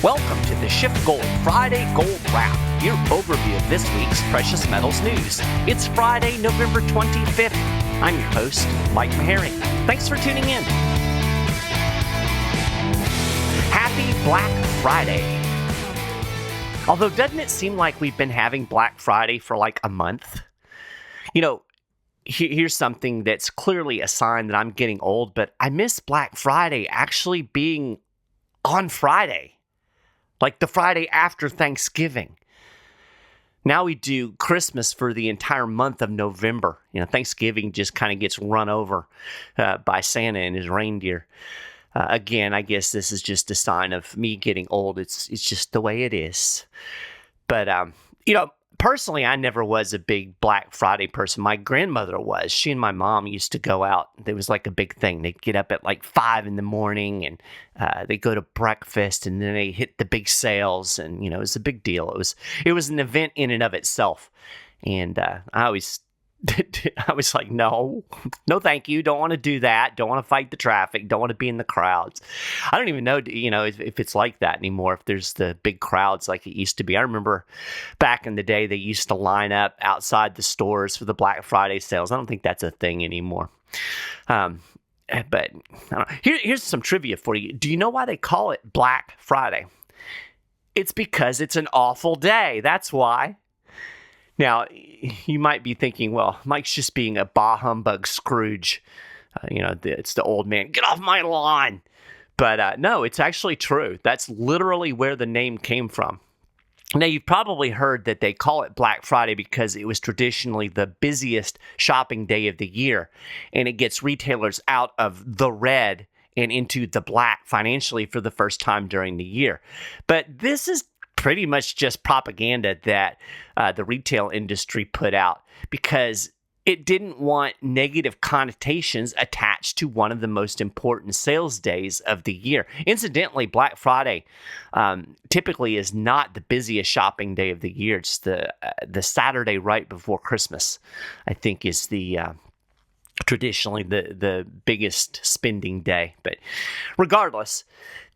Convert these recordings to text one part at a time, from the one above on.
Welcome to the Shift Gold Friday Gold Wrap, your overview of this week's precious metals news. It's Friday, November 25th. I'm your host, Mike Maharrey. Thanks for tuning in. Happy Black Friday. Although, doesn't it seem like we've been having Black Friday for like a month? You know, here's something that's clearly a sign that I'm getting old, but I miss Black Friday actually being on Friday. Like the Friday after Thanksgiving. Now we do Christmas for the entire month of November. You know, Thanksgiving just kind of gets run over by Santa and his reindeer. Again, I guess this is just a sign of me getting old. It's just the way it is. But, personally, I never was a big Black Friday person. My grandmother was. She and my mom used to go out. There was like a big thing. They'd get up at like 5 in the morning and they'd go to breakfast and then they hit the big sales. And, it was a big deal. It was an event in and of itself. And I was like, no, thank you. Don't want to do that. Don't want to fight the traffic. Don't want to be in the crowds. I don't even know, if it's like that anymore, if there's the big crowds like it used to be. I remember back in the day, they used to line up outside the stores for the Black Friday sales. I don't think that's a thing anymore. But I don't know. Here's some trivia for you. Do you know why they call it Black Friday? It's because it's an awful day. That's why. Now, you might be thinking, well, Mike's just being a bah humbug Scrooge. It's the old man. Get off my lawn. But no, it's actually true. That's literally where the name came from. Now, you've probably heard that they call it Black Friday because it was traditionally the busiest shopping day of the year. And it gets retailers out of the red and into the black financially for the first time during the year. But this is pretty much just propaganda that the retail industry put out because it didn't want negative connotations attached to one of the most important sales days of the year. Incidentally, Black Friday typically is not the busiest shopping day of the year. It's the Saturday right before Christmas, I think, is the traditionally the biggest spending day. But regardless,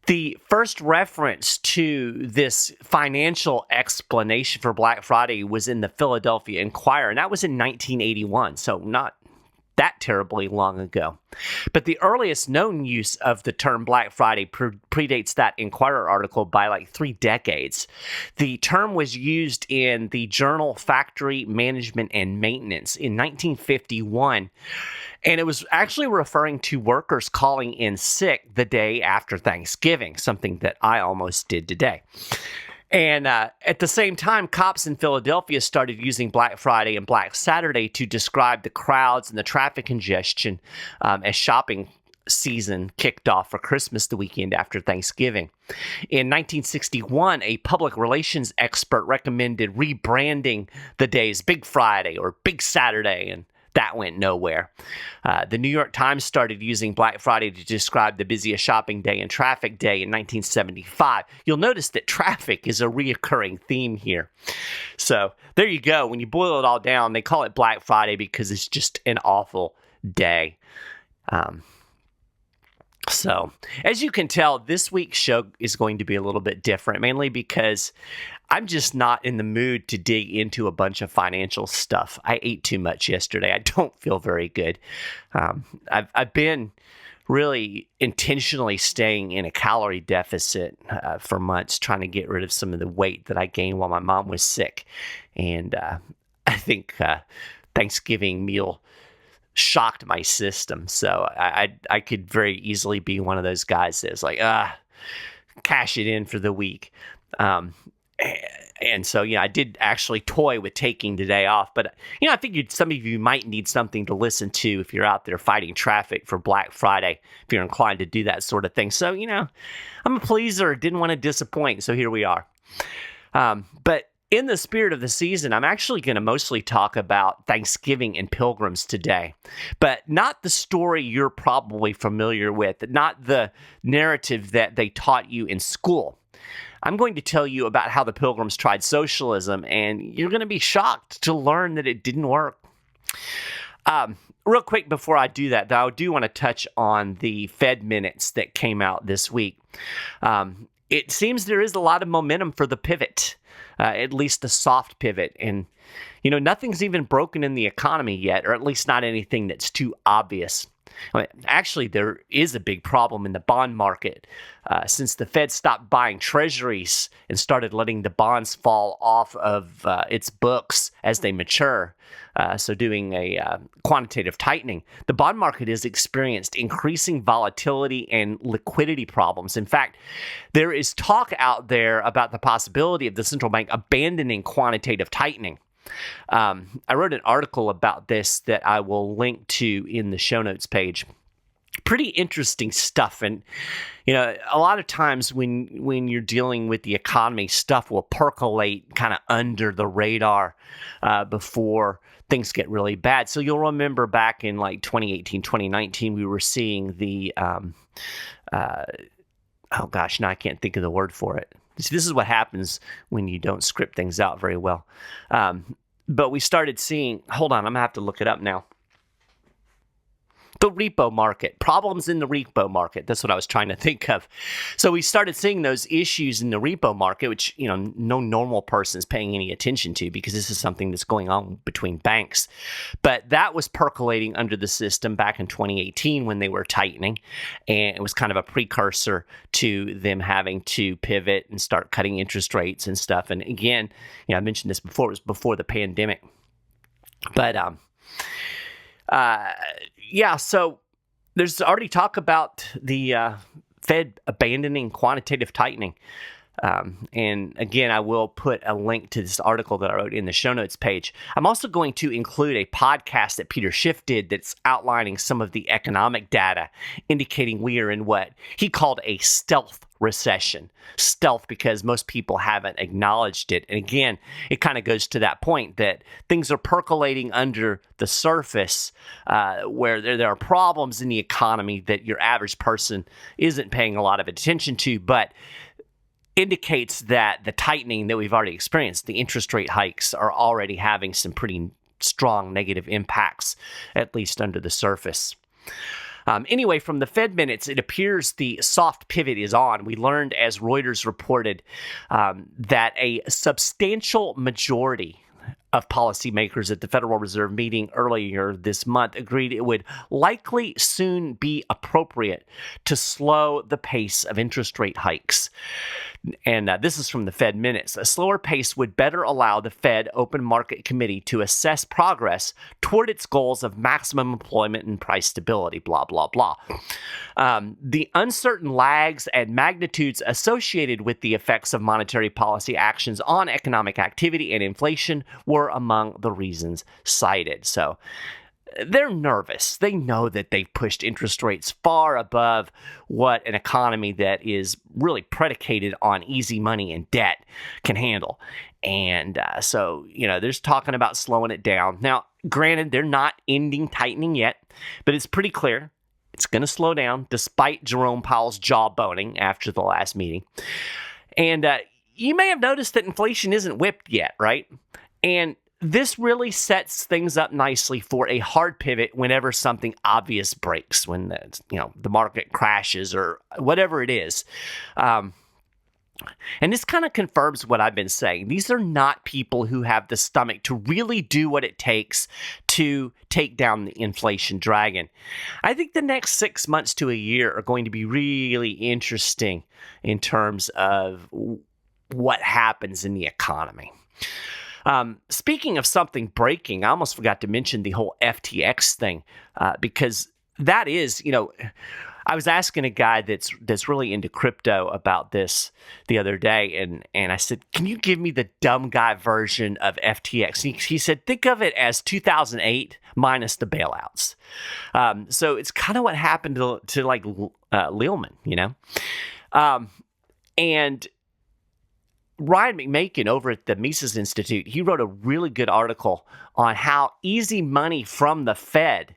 the first reference to this financial explanation for Black Friday was in the Philadelphia Inquirer, and that was in 1981, so not that terribly long ago. But the earliest known use of the term Black Friday predates that Inquirer article by like 3 decades. The term was used in the journal Factory Management and Maintenance in 1951. And it was actually referring to workers calling in sick the day after Thanksgiving, something that I almost did today. And at the same time, cops in Philadelphia started using Black Friday and Black Saturday to describe the crowds and the traffic congestion as shopping season kicked off for Christmas the weekend after Thanksgiving. In 1961, a public relations expert recommended rebranding the days Big Friday or Big Saturday, and that went nowhere. The New York Times started using Black Friday to describe the busiest shopping day and traffic day in 1975. You'll notice that traffic is a reoccurring theme here. So there you go. When you boil it all down, they call it Black Friday because it's just an awful day. So, as you can tell, this week's show is going to be a little bit different, mainly because I'm just not in the mood to dig into a bunch of financial stuff. I ate too much yesterday. I don't feel very good. I've been really intentionally staying in a calorie deficit for months, trying to get rid of some of the weight that I gained while my mom was sick. And I think Thanksgiving meal shocked my system. So I could very easily be one of those guys that's like, cash it in for the week. And so, I did actually toy with taking the day off. But, I figured some of you might need something to listen to if you're out there fighting traffic for Black Friday, if you're inclined to do that sort of thing. So, I'm a pleaser, didn't want to disappoint. So here we are. But in the spirit of the season, I'm actually going to mostly talk about Thanksgiving and pilgrims today, but not the story you're probably familiar with, not the narrative that they taught you in school. I'm going to tell you about how the Pilgrims tried socialism, and you're going to be shocked to learn that it didn't work. Real quick before I do that, though, I do want to touch on the Fed minutes that came out this week. it seems there is a lot of momentum for the pivot, at least the soft pivot. And, nothing's even broken in the economy yet, or at least not anything that's too obvious. Actually, there is a big problem in the bond market since the Fed stopped buying treasuries and started letting the bonds fall off of its books as they mature. So doing a quantitative tightening, the bond market has experienced increasing volatility and liquidity problems. In fact, there is talk out there about the possibility of the central bank abandoning quantitative tightening. I wrote an article about this that I will link to in the show notes page. Pretty interesting stuff. And, a lot of times when you're dealing with the economy, stuff will percolate kind of under the radar before things get really bad. So you'll remember back in like 2018, 2019, we were seeing the, now I can't think of the word for it. This is what happens when you don't script things out very well. But we started seeing, hold on, I'm going to have to look it up now. The repo market, problems in the repo market. That's what I was trying to think of. So we started seeing those issues in the repo market, which, no normal person is paying any attention to because this is something that's going on between banks. But that was percolating under the system back in 2018 when they were tightening. And it was kind of a precursor to them having to pivot and start cutting interest rates and stuff. And again, I mentioned this before, it was before the pandemic. But, so there's already talk about the Fed abandoning quantitative tightening. And again, I will put a link to this article that I wrote in the show notes page. I'm also going to include a podcast that Peter Schiff did that's outlining some of the economic data, indicating we are in what he called a stealth recession. Stealth because most people haven't acknowledged it. And again, it kind of goes to that point that things are percolating under the surface where there are problems in the economy that your average person isn't paying a lot of attention to, but indicates that the tightening that we've already experienced, the interest rate hikes, are already having some pretty strong negative impacts, at least under the surface. Anyway, from the Fed minutes, it appears the soft pivot is on. We learned, as Reuters reported, that a substantial majority of policymakers at the Federal Reserve meeting earlier this month agreed it would likely soon be appropriate to slow the pace of interest rate hikes. And this is from the Fed minutes. A slower pace would better allow the Fed Open Market Committee to assess progress toward its goals of maximum employment and price stability, blah, blah, blah. The uncertain lags and magnitudes associated with the effects of monetary policy actions on economic activity and inflation were among the reasons cited. So they're nervous. They know that they've pushed interest rates far above what an economy that is really predicated on easy money and debt can handle. And so, there's talking about slowing it down. Now, granted, they're not ending tightening yet, but it's pretty clear it's going to slow down despite Jerome Powell's jawboning after the last meeting. And you may have noticed that inflation isn't whipped yet, right? And this really sets things up nicely for a hard pivot whenever something obvious breaks, when the market crashes or whatever it is. And this kind of confirms what I've been saying. These are not people who have the stomach to really do what it takes to take down the inflation dragon. I think the next 6 months to a year are going to be really interesting in terms of what happens in the economy. Speaking of something breaking, I almost forgot to mention the whole FTX thing, because that is, I was asking a guy that's really into crypto about this the other day, and I said, can you give me the dumb guy version of FTX? He said, think of it as 2008 minus the bailouts. So it's kind of what happened to like Lehman, and Ryan McMakin over at the Mises Institute, he wrote a really good article on how easy money from the Fed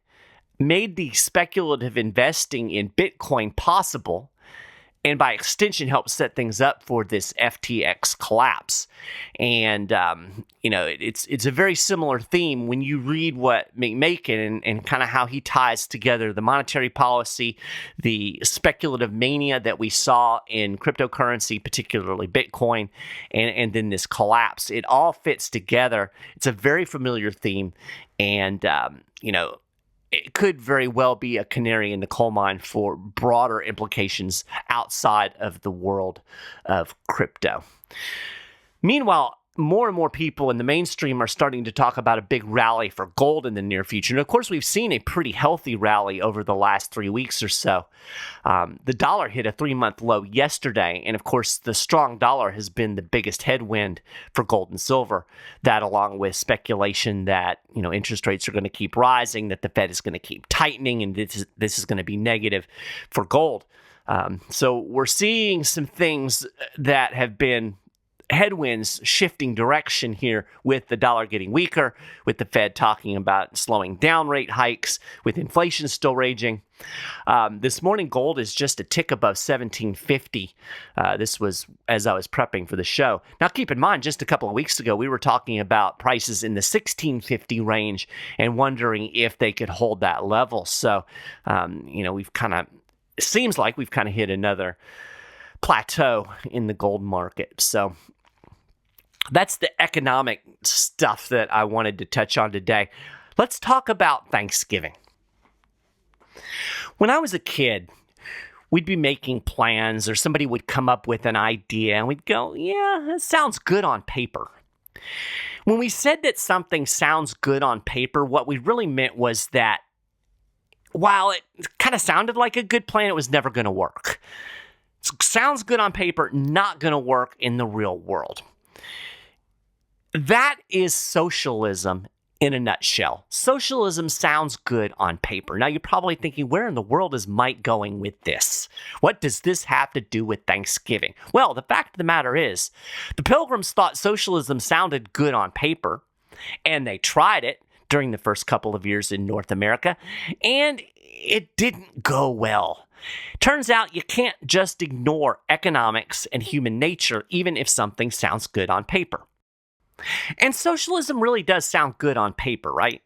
made the speculative investing in Bitcoin possible, and by extension helped set things up for this FTX collapse. And it's a very similar theme when you read what McMaken and kind of how he ties together the monetary policy, the speculative mania that we saw in cryptocurrency, particularly Bitcoin, and then this collapse. It all fits together. It's a very familiar theme, and it could very well be a canary in the coal mine for broader implications outside of the world of crypto. Meanwhile, more and more people in the mainstream are starting to talk about a big rally for gold in the near future. And of course, we've seen a pretty healthy rally over the last 3 weeks or so. The dollar hit a 3-month low yesterday. And of course, the strong dollar has been the biggest headwind for gold and silver. That, along with speculation that, interest rates are going to keep rising, that the Fed is going to keep tightening, and this is going to be negative for gold. So we're seeing some things that have been headwinds shifting direction here, with the dollar getting weaker, with the Fed talking about slowing down rate hikes, with inflation still raging. This morning, gold is just a tick above $1,750. This was as I was prepping for the show. Now, keep in mind, just a couple of weeks ago, we were talking about prices in the $1,650 range and wondering if they could hold that level. So, it seems like we've kind of hit another plateau in the gold market. So that's the economic stuff that I wanted to touch on today. Let's talk about Thanksgiving. When I was a kid, we'd be making plans, or somebody would come up with an idea and we'd go, yeah, that sounds good on paper. When we said that something sounds good on paper, what we really meant was that while it kind of sounded like a good plan, it was never going to work. Sounds good on paper, not going to work in the real world. That is socialism in a nutshell. Socialism sounds good on paper. Now, you're probably thinking, where in the world is Mike going with this? What does this have to do with Thanksgiving? Well, the fact of the matter is, the Pilgrims thought socialism sounded good on paper, and they tried it during the first couple of years in North America, and it didn't go well. Turns out you can't just ignore economics and human nature, even if something sounds good on paper. And socialism really does sound good on paper, right?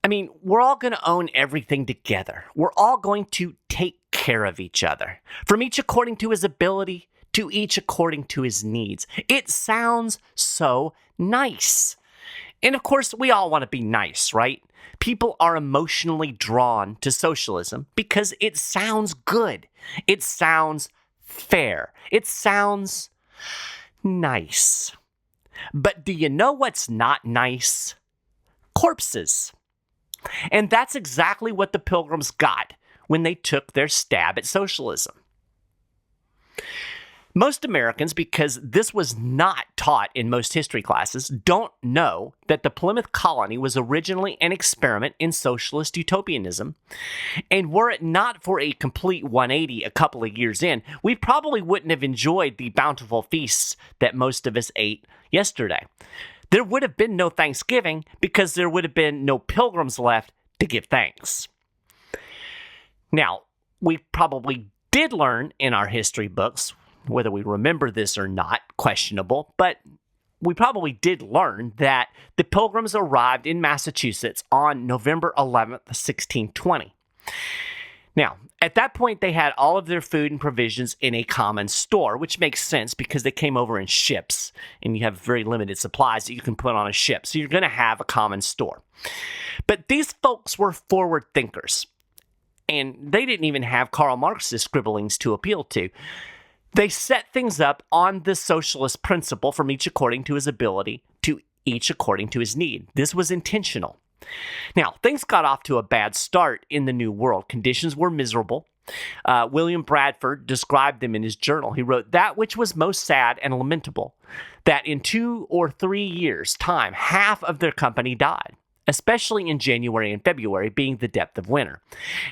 I mean, we're all going to own everything together. We're all going to take care of each other, from each according to his ability to each according to his needs. It sounds so nice. And of course, we all want to be nice, right? People are emotionally drawn to socialism because it sounds good. It sounds fair. It sounds nice. But do you know what's not nice? Corpses. And that's exactly what the Pilgrims got when they took their stab at socialism. Most Americans, because this was not taught in most history classes, don't know that the Plymouth Colony was originally an experiment in socialist utopianism. And were it not for a complete 180 a couple of years in, we probably wouldn't have enjoyed the bountiful feasts that most of us ate yesterday. There would have been no Thanksgiving because there would have been no Pilgrims left to give thanks. Now, we probably did learn in our history books, whether we remember this or not, questionable, but we probably did learn that the Pilgrims arrived in Massachusetts on November 11th, 1620. Now, at that point, they had all of their food and provisions in a common store, which makes sense because they came over in ships, and you have very limited supplies that you can put on a ship, so you're going to have a common store. But these folks were forward thinkers, and they didn't even have Karl Marx's scribblings to appeal to. They set things up on the socialist principle, from each according to his ability to each according to his need. This was intentional. Now, things got off to a bad start in the New World. Conditions were miserable. William Bradford described them in his journal. He wrote, "That which was most sad and lamentable, that in 2 or 3 years' time, half of their company died, especially in January and February, being the depth of winter,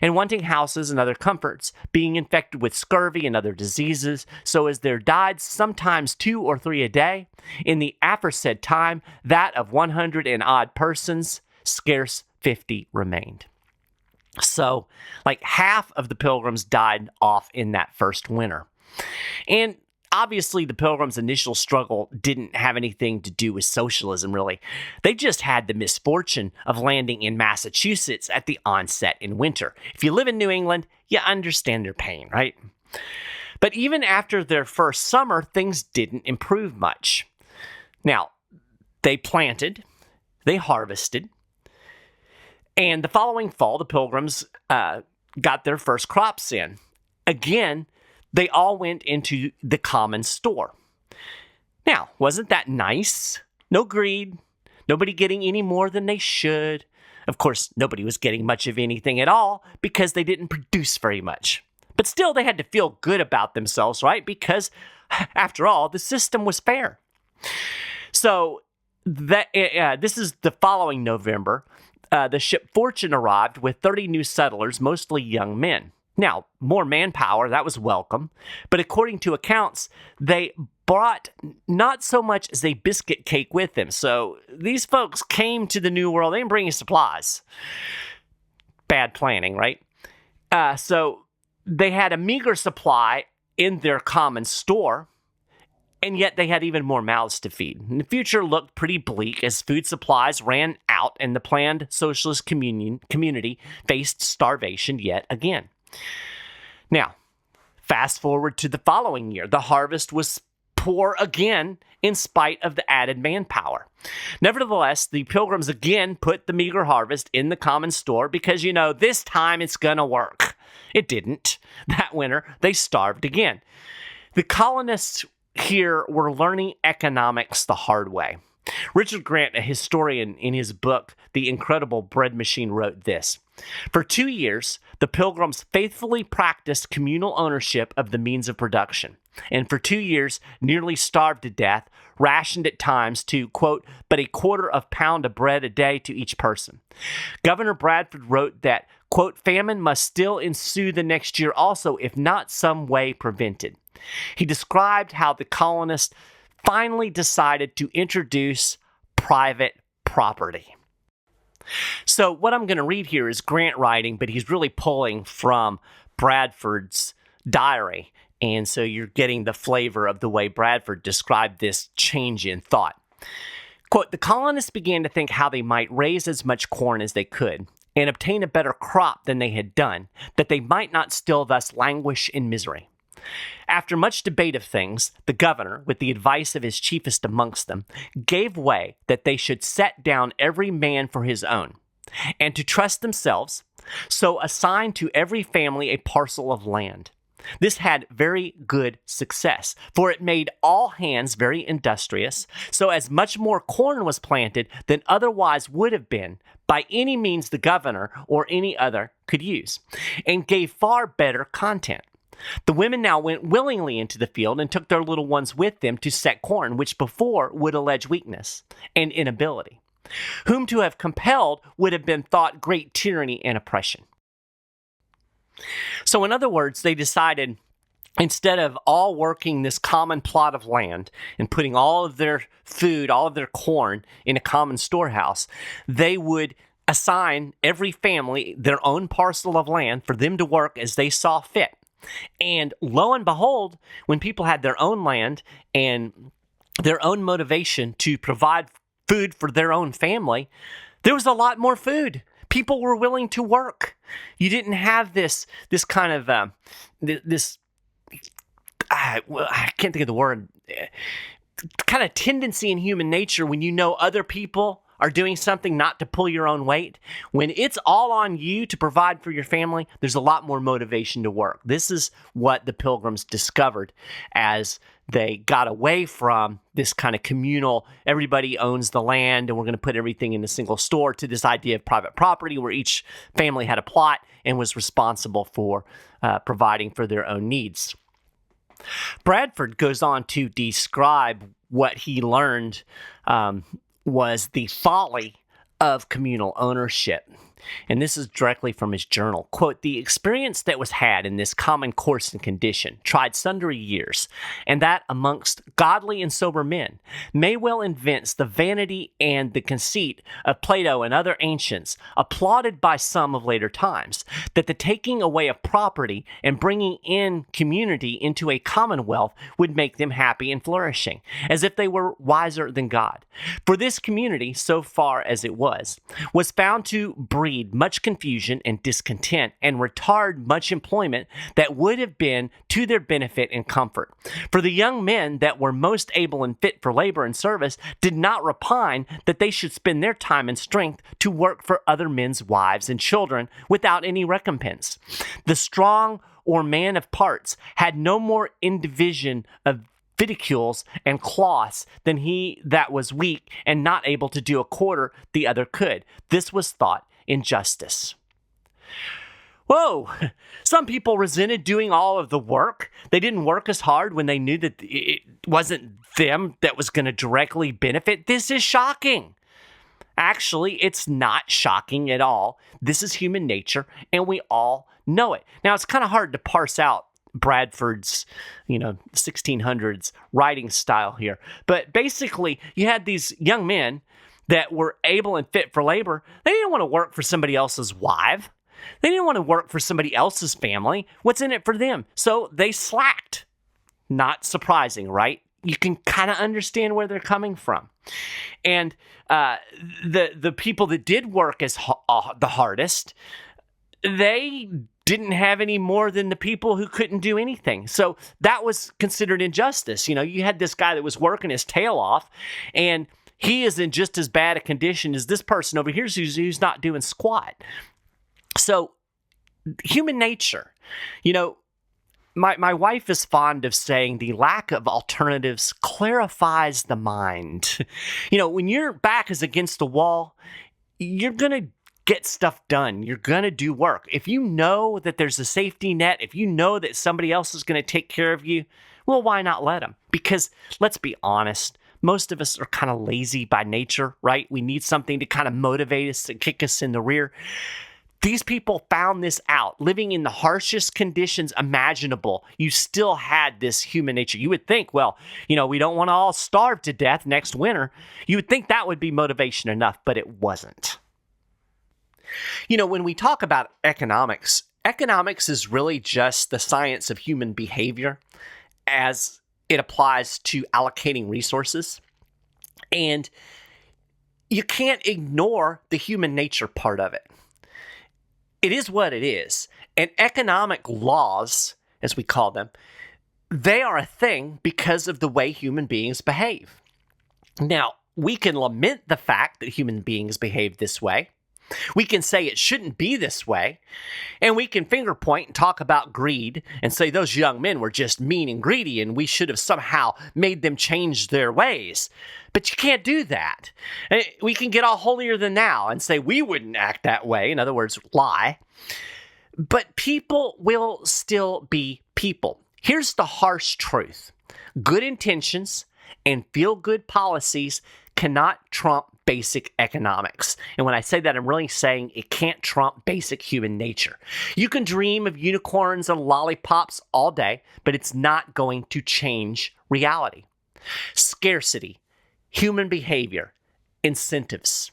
and wanting houses and other comforts, being infected with scurvy and other diseases, so as there died sometimes 2 or 3 a day. In the aforesaid time, that of 100 and odd persons, scarce 50 remained." So, like half of the Pilgrims died off in that first winter. And obviously, the Pilgrims' initial struggle didn't have anything to do with socialism, really. They just had the misfortune of landing in Massachusetts at the onset in winter. If you live in New England, you understand their pain, right? But even after their first summer, things didn't improve much. Now, they planted, they harvested, and the following fall, the Pilgrims got their first crops in. Again, they all went into the common store. Now, wasn't that nice? No greed, nobody getting any more than they should. Of course, nobody was getting much of anything at all because they didn't produce very much. But still, they had to feel good about themselves, right? Because, after all, the system was fair. So, this is the following November. The ship Fortune arrived with 30 new settlers, mostly young men. Now, more manpower, that was welcome, but according to accounts, they brought not so much as a biscuit cake with them. So these folks came to the New World, they didn't bring any supplies. Bad planning, right? So they had a meager supply in their common store, and yet they had even more mouths to feed. And the future looked pretty bleak as food supplies ran out and the planned socialist community faced starvation yet again. Now, fast forward to the following year. The harvest was poor again in spite of the added manpower. Nevertheless, the Pilgrims again put the meager harvest in the common store because, this time it's going to work. It didn't. That winter, they starved again. The colonists here were learning economics the hard way. Richard Grant, a historian, in his book, The Incredible Bread Machine, wrote this. For 2 years, the Pilgrims faithfully practiced communal ownership of the means of production, and for 2 years nearly starved to death, rationed at times to, quote, but a quarter of pound of bread a day to each person. Governor Bradford wrote that, quote, famine must still ensue the next year also, if not some way prevented. He described how the colonists finally decided to introduce private property. So what I'm going to read here is Grant writing, but he's really pulling from Bradford's diary. And so you're getting the flavor of the way Bradford described this change in thought. Quote, the colonists began to think how they might raise as much corn as they could and obtain a better crop than they had done, that they might not still thus languish in misery. After much debate of things, the governor, with the advice of his chiefest amongst them, gave way that they should set down every man for his own, and to trust themselves, so assign to every family a parcel of land. This had very good success, for it made all hands very industrious, so as much more corn was planted than otherwise would have been by any means the governor or any other could use, and gave far better content. The women now went willingly into the field and took their little ones with them to set corn, which before would allege weakness and inability. Whom to have compelled would have been thought great tyranny and oppression. So in other words, they decided, instead of all working this common plot of land and putting all of their food, all of their corn in a common storehouse, they would assign every family their own parcel of land for them to work as they saw fit. And lo and behold, when people had their own land and their own motivation to provide food for their own family, there was a lot more food. People were willing to work. You didn't have this kind of I can't think of the word, kind of tendency in human nature when you know other people are doing something not to pull your own weight. When it's all on you to provide for your family, there's a lot more motivation to work. This is what the Pilgrims discovered as they got away from this kind of communal, everybody owns the land and we're going to put everything in a single store, to this idea of private property where each family had a plot and was responsible for providing for their own needs. Bradford goes on to describe what he learned was the folly of communal ownership. and this is directly from his journal, quote, "The experience that was had in this common course and condition, tried sundry years, and that amongst godly and sober men, may well evince the vanity and the conceit of Plato and other ancients, applauded by some of later times, that the taking away of property and bringing in community into a commonwealth would make them happy and flourishing, as if they were wiser than God. For this community, so far as it was found to breed much confusion and discontent, and retard much employment that would have been to their benefit and comfort. For the young men that were most able and fit for labor and service did not repine that they should spend their time and strength to work for other men's wives and children without any recompense. The strong or man of parts had no more indivision of viticules and cloths than he that was weak and not able to do a quarter the other could. This was thought injustice." Whoa! Some people resented doing all of the work. They didn't work as hard when they knew that it wasn't them that was going to directly benefit. This is shocking. Actually, it's not shocking at all. This is human nature, and we all know it. Now, it's kind of hard to parse out Bradford's, 1600s writing style here. But basically, you had these young men that were able and fit for labor. They didn't want to work for somebody else's wife. They didn't want to work for somebody else's family. What's in it for them? So they slacked. Not surprising, right? You can kind of understand where they're coming from. And the people that did work as the hardest, they didn't have any more than the people who couldn't do anything. So that was considered injustice. You had this guy that was working his tail off, and he is in just as bad a condition as this person over here who's not doing squat. So human nature, my wife is fond of saying the lack of alternatives clarifies the mind. When your back is against the wall, you're going to get stuff done. You're going to do work. If you know that there's a safety net, if you know that somebody else is going to take care of you, well, why not let them? Because let's be honest, most of us are kind of lazy by nature, right? We need something to kind of motivate us and kick us in the rear. These people found this out. Living in the harshest conditions imaginable, you still had this human nature. You would think, well, we don't want to all starve to death next winter. You would think that would be motivation enough, but it wasn't. When we talk about economics is really just the science of human behavior as it applies to allocating resources. And you can't ignore the human nature part of it. It is what it is. And economic laws, as we call them, they are a thing because of the way human beings behave. Now, we can lament the fact that human beings behave this way. We can say it shouldn't be this way, and we can finger point and talk about greed and say those young men were just mean and greedy and we should have somehow made them change their ways. But you can't do that. We can get all holier than thou and say we wouldn't act that way, in other words, lie. But people will still be people. Here's the harsh truth. Good intentions and feel-good policies cannot trump basic economics. And when I say that, I'm really saying it can't trump basic human nature. You can dream of unicorns and lollipops all day, but it's not going to change reality. Scarcity, human behavior, incentives.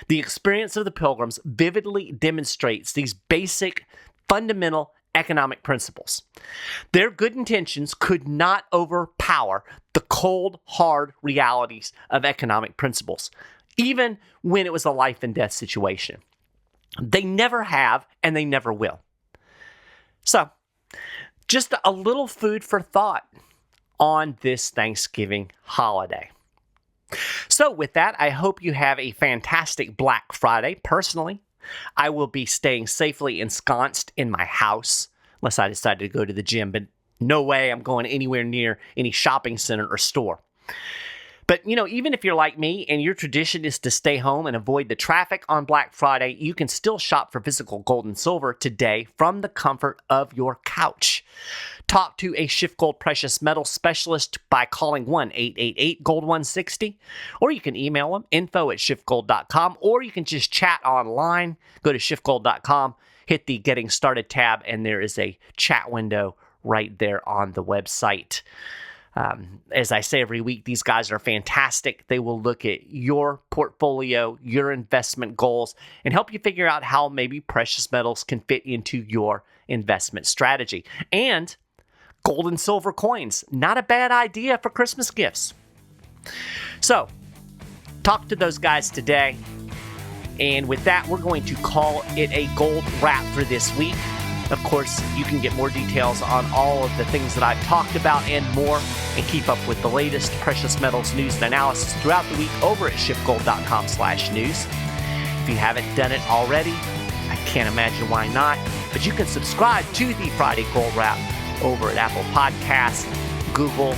The experience of the Pilgrims vividly demonstrates these basic, fundamental economic principles. Their good intentions could not overpower the cold, hard realities of economic principles, even when it was a life and death situation. They never have, and they never will. So, just a little food for thought on this Thanksgiving holiday. So with that, I hope you have a fantastic Black Friday. Personally, I will be staying safely ensconced in my house, unless I decide to go to the gym, but no way I'm going anywhere near any shopping center or store. But, even if you're like me and your tradition is to stay home and avoid the traffic on Black Friday, you can still shop for physical gold and silver today from the comfort of your couch. Talk to a SchiffGold Precious Metals specialist by calling 1-888-GOLD-160, or you can email them, info@schiffgold.com, or you can just chat online. Go to schiffgold.com, hit the Getting Started tab, and there is a chat window right there on the website. As I say every week, these guys are fantastic. They will look at your portfolio, your investment goals, and help you figure out how maybe precious metals can fit into your investment strategy. And gold and silver coins, not a bad idea for Christmas gifts. So, talk to those guys today. And with that, we're going to call it a gold wrap for this week. Of course, you can get more details on all of the things that I've talked about and more, and keep up with the latest precious metals news and analysis throughout the week over at schiffgold.com/news. If you haven't done it already, I can't imagine why not, but you can subscribe to the Friday Gold Wrap over at Apple Podcasts, Google,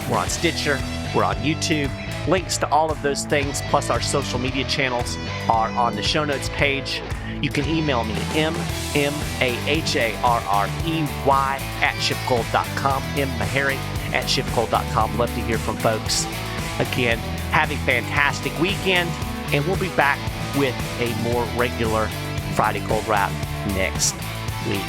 we're on Stitcher, we're on YouTube. Links to all of those things, plus our social media channels, are on the show notes page. You can email me, mmaharrey@schiffgold.com, mmaharrey@schiffgold.com. Love to hear from folks. Again, have a fantastic weekend, and we'll be back with a more regular Friday Gold Wrap next week.